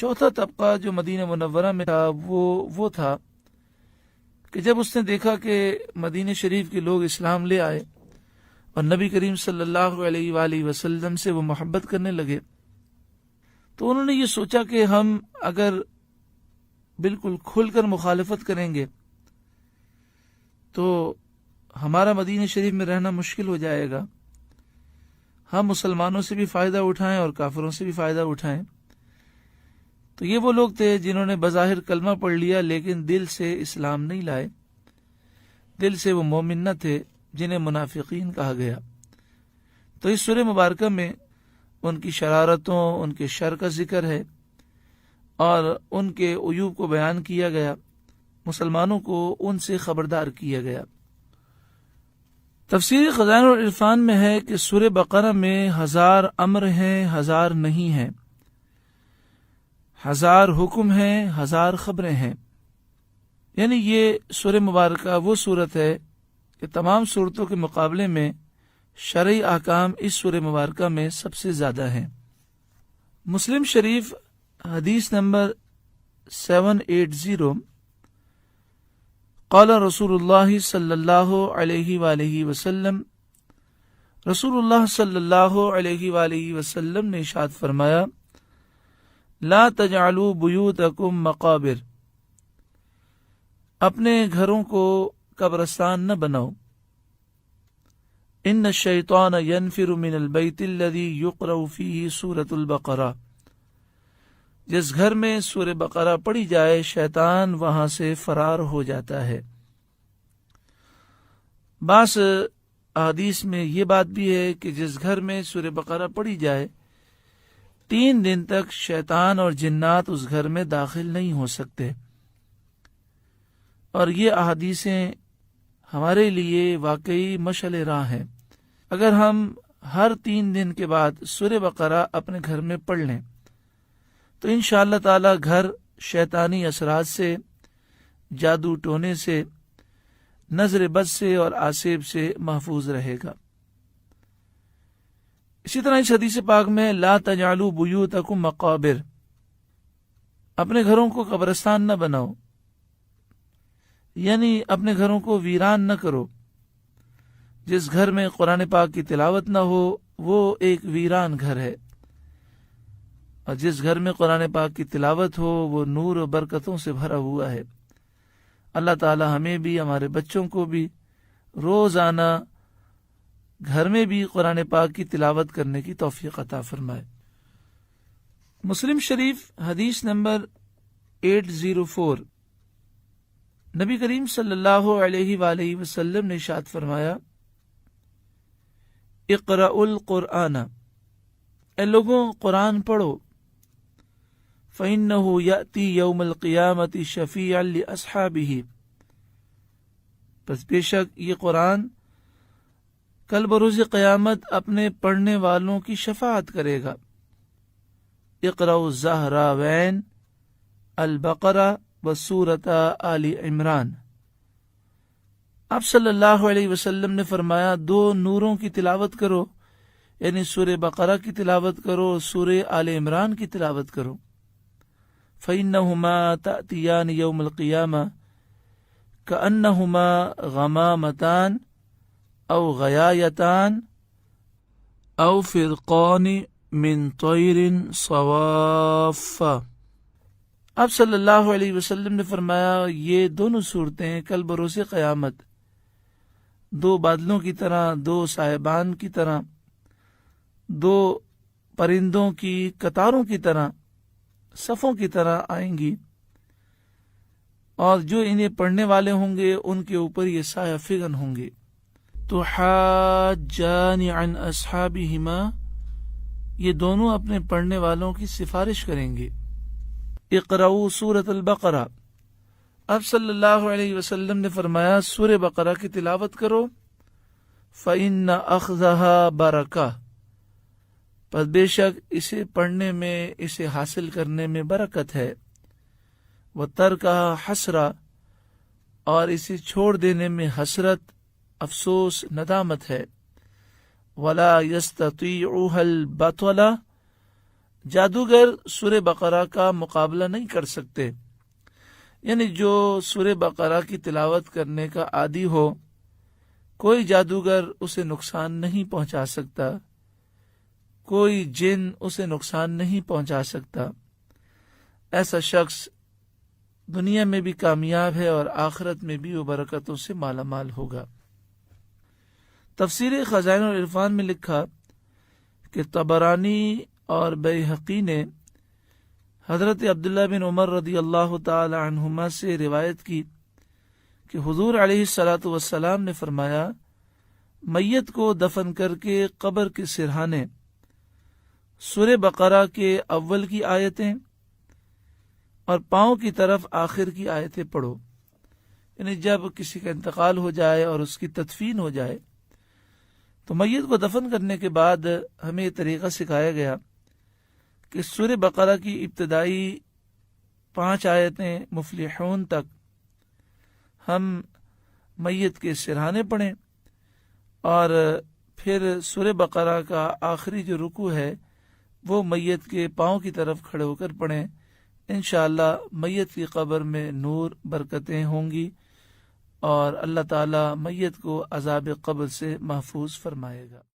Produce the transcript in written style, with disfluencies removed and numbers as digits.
چوتھا طبقہ جو مدینہ منورہ میں تھا وہ تھا کہ جب اس نے دیکھا کہ مدینہ شریف کے لوگ اسلام لے آئے اور نبی کریم صلی اللہ علیہ وآلہ وسلم سے وہ محبت کرنے لگے، تو انہوں نے یہ سوچا کہ ہم اگر بالکل کھل کر مخالفت کریں گے تو ہمارا مدینہ شریف میں رہنا مشکل ہو جائے گا، ہم مسلمانوں سے بھی فائدہ اٹھائیں اور کافروں سے بھی فائدہ اٹھائیں۔ تو یہ وہ لوگ تھے جنہوں نے بظاہر کلمہ پڑھ لیا لیکن دل سے اسلام نہیں لائے، دل سے وہ مومن نہ تھے، جنہیں منافقین کہا گیا۔ تو اس سورہ مبارکہ میں ان کی شرارتوں، ان کے شر کا ذکر ہے اور ان کے عیوب کو بیان کیا گیا، مسلمانوں کو ان سے خبردار کیا گیا۔ تفسیر خزائن العرفان میں ہے کہ سورہ بقرہ میں 1000 امر ہیں، 1000 نہیں ہیں، 1000 حکم ہیں، 1000 خبریں ہیں۔ یعنی یہ سورہ مبارکہ وہ صورت ہے کہ تمام صورتوں کے مقابلے میں شرعی احکام اس سورہ مبارکہ میں سب سے زیادہ ہیں۔ مسلم شریف حدیث نمبر 780، قال رسول اللہ صلی اللہ علیہ وآلہ وسلم، رسول اللہ صلی اللہ علیہ وآلہ وسلم نے ارشاد فرمایا، لا تجعلوا بیوتکم مقابر، اپنے گھروں کو قبرستان نہ بناؤ، ان الشیطان ینفر من البیت الذی یقرأ فیہ سورۃ البقرہ، جس گھر میں سورہ بقرہ پڑھی جائے شیطان وہاں سے فرار ہو جاتا ہے۔ بعض احادیث میں یہ بات بھی ہے کہ جس گھر میں سورہ بقرہ پڑھی جائے 3 دن تک شیطان اور جنات اس گھر میں داخل نہیں ہو سکتے، اور یہ احادیثیں ہمارے لیے واقعی مشعل راہ ہیں۔ اگر ہم ہر 3 دن کے بعد سورہ بقرہ اپنے گھر میں پڑھ لیں تو انشاءاللہ تعالی گھر شیطانی اثرات سے، جادو ٹونے سے، نظر بد سے اور آسیب سے محفوظ رہے گا۔ اسی طرح اس حدیث پاک میں لا تجعلوا بیوتکم مقابر، اپنے گھروں کو قبرستان نہ بناؤ، یعنی اپنے گھروں کو ویران نہ کرو۔ جس گھر میں قرآن پاک کی تلاوت نہ ہو وہ ایک ویران گھر ہے، اور جس گھر میں قرآن پاک کی تلاوت ہو وہ نور و برکتوں سے بھرا ہوا ہے۔ اللہ تعالی ہمیں بھی، ہمارے بچوں کو بھی روزانہ گھر میں بھی قرآن پاک کی تلاوت کرنے کی توفیق عطا فرمائے۔ مسلم شریف حدیث نمبر 804، نبی کریم صلی اللہ علیہ وآلہ وسلم نے ارشاد فرمایا، اقرأوا القرآن، اے لوگوں قرآن پڑھو، فَإِنَّهُ يَأْتِي يَوْمَ الْقِيَامَةِ شَفِيعًا لِأَصْحَابِهِ، پس بے شک یہ قرآن کل بروز قیامت اپنے پڑھنے والوں کی شفاعت کرے گا۔ اقرأوا الزہراوین، البقرہ وسورۃ آل عمران۔ آپ صلی اللہ علیہ وسلم نے فرمایا 2 نوروں کی تلاوت کرو، یعنی سورہ بقرہ کی تلاوت کرو، سورہ آل عمران کی تلاوت کرو۔ فَإِنَّهُمَا تَأْتِيَانِ يَوْمَ الْقِيَامَةِ كَأَنَّهُمَا غَمَامَتَانِ أَوْ غَيَايَتَانِ أَوْ فِرْقَانِ مِنْ طَيْرٍ صَوَافَّ۔ آپ صلی اللہ علیہ وسلم نے فرمایا یہ دونوں صورتیں کل بروز قیامت 2 بادلوں کی طرح، 2 صاحبان کی طرح، 2 پرندوں کی قطاروں کی طرح، صفوں کی طرح آئیں گی، اور جو انہیں پڑھنے والے ہوں گے ان کے اوپر یہ سایہ فگن ہوں گے۔ تو حاجان عن اصحابہما، یہ دونوں اپنے پڑھنے والوں کی سفارش کریں گے۔ اقرأوا سورۃ البقرہ، اب صلی اللہ علیہ وسلم نے فرمایا سورہ بقرہ کی تلاوت کرو، فإن اخذها برکہ، پس بے شک اسے پڑھنے میں، اسے حاصل کرنے میں برکت ہے، وترکها حسرہ، اور اسے چھوڑ دینے میں حسرت، افسوس، ندامت ہے، ولا يستطيعها البطلہ، جادوگر سورہ بقرہ کا مقابلہ نہیں کر سکتے، یعنی جو سورہ بقرہ کی تلاوت کرنے کا عادی ہو کوئی جادوگر اسے نقصان نہیں پہنچا سکتا، کوئی جن اسے نقصان نہیں پہنچا سکتا۔ ایسا شخص دنیا میں بھی کامیاب ہے اور آخرت میں بھی وہ برکتوں سے مالا مال ہوگا۔ تفسیر خزائن العرفان میں لکھا کہ طبرانی اور بیہقی نے حضرت عبداللہ بن عمر رضی اللہ تعالی عنہما سے روایت کی کہ حضور علیہ الصلاۃ والسلام نے فرمایا، میت کو دفن کر کے قبر کے سرہانے سورہ بقرہ کے اول کی آیتیں اور پاؤں کی طرف آخر کی آیتیں پڑھو، یعنی جب کسی کا انتقال ہو جائے اور اس کی تدفین ہو جائے تو میت کو دفن کرنے کے بعد ہمیں یہ طریقہ سکھایا گیا کہ سورہ بقرہ کی ابتدائی 5 آیتیں مفلحون تک ہم میت کے سرہانے پڑھیں اور پھر سورہ بقرہ کا آخری جو رکوع ہے وہ میت کے پاؤں کی طرف کھڑے ہو کر پڑھیں۔ انشاءاللہ میت کی قبر میں نور برکتیں ہوں گی اور اللہ تعالی میت کو عذاب قبر سے محفوظ فرمائے گا۔